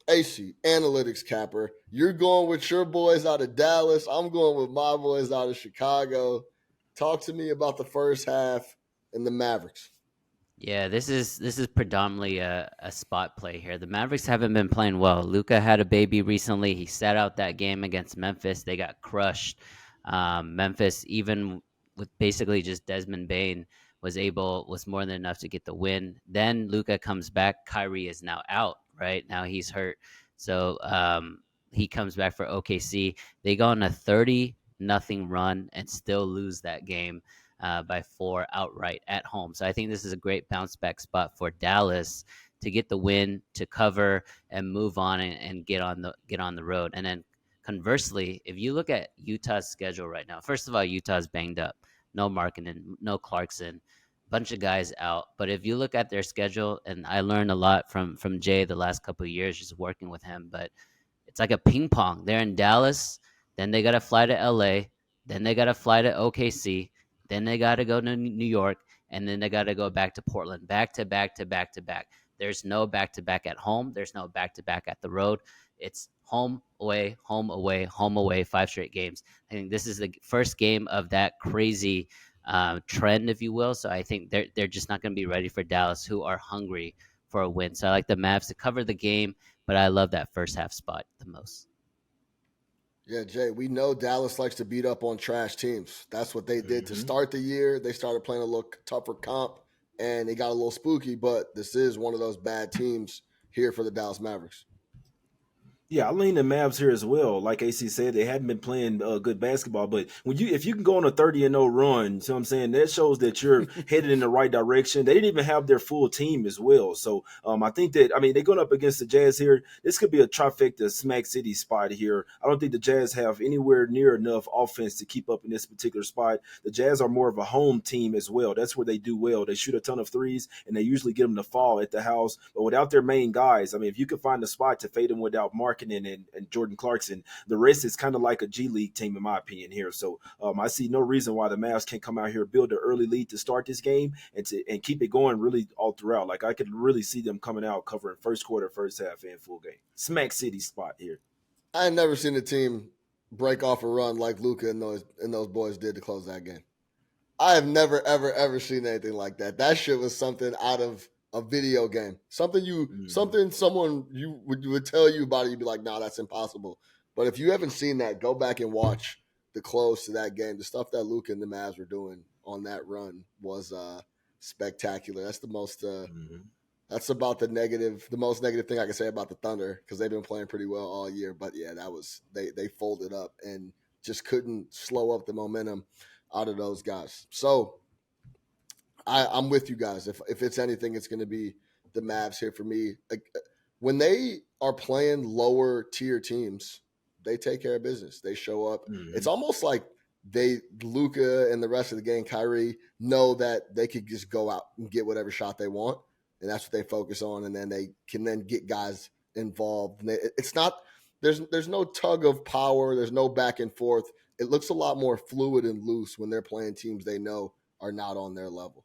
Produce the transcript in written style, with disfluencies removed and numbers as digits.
AC, analytics capper. You're going with your boys out of Dallas. I'm going with my boys out of Chicago. Talk to me about the first half and the Mavericks. Yeah, this is predominantly a spot play here. The Mavericks haven't been playing well. Luka had a baby recently. He sat out that game against Memphis. They got crushed. Memphis, even with basically just Desmond Bain, was more than enough to get the win. Then Luka comes back. Kyrie is now out. Right now he's hurt, so he comes back for OKC. They go on a 30-0 run and still lose that game by 4 outright at home. So I think this is a great bounce back spot for Dallas to get the win, to cover and move on and get on the road. And then conversely, if you look at Utah's schedule right now, first of all, Utah's banged up. No Markkanen, no Clarkson, bunch of guys out. But if you look at their schedule, and I learned a lot from Jay the last couple of years just working with him, but it's like a ping pong. They're in Dallas, then they got to fly to LA, then they got to fly to OKC, then they got to go to New York, and then they got to go back to Portland, back to back to back to back. There's no back to back at home. There's no back to back at the road. It's home, away, home, away, home, away, 5 straight games. I think this is the first game of that crazy trend, if you will. So I think they're just not going to be ready for Dallas, who are hungry for a win. So I like the Mavs to cover the game, but I love that first half spot the most. Yeah, Jay, we know Dallas likes to beat up on trash teams. That's what they did to start the year. They started playing a little tougher comp, and it got a little spooky, but this is one of those bad teams here for the Dallas Mavericks. Yeah, I lean the Mavs here as well. Like AC said, they haven't been playing good basketball, but if you can go on a 30-0 run, so I'm saying that shows that you're headed in the right direction. They didn't even have their full team as well, so I think that they're going up against the Jazz here. This could be a trifecta Smack City spot here. I don't think the Jazz have anywhere near enough offense to keep up in this particular spot. The Jazz are more of a home team as well. That's where they do well. They shoot a ton of threes, and they usually get them to fall at the house. But without their main guys, if you could find a spot to fade them without Mark and Jordan Clarkson, the rest is kind of like a G League team in my opinion here. So I see no reason why the Mavs can't come out here, build an early lead to start this game and keep it going really all throughout. Like I could really see them coming out covering first quarter, first half, and full game. Smack City spot here. I ain't never seen a team break off a run like Luka and those boys did to close that game. I have never, ever seen anything like that. That shit was something out of a video game. Something someone would tell you about it, you'd be like, nah, that's impossible. But if you haven't seen that, go back and watch the close to that game. The stuff that Luka and the Mavs were doing on that run was spectacular. That's the most that's about the most negative thing I can say about the Thunder, because they've been playing pretty well all year. But yeah, that was they folded up and just couldn't slow up the momentum out of those guys. So I'm with you guys. If it's anything, it's going to be the Mavs here for me. Like, when they are playing lower tier teams, they take care of business. They show up. It's almost like Luka and the rest of the gang, Kyrie, know that they could just go out and get whatever shot they want, and that's what they focus on. And then they can then get guys involved. And it's not there's no tug of power. There's no back and forth. It looks a lot more fluid and loose when they're playing teams they know are not on their level.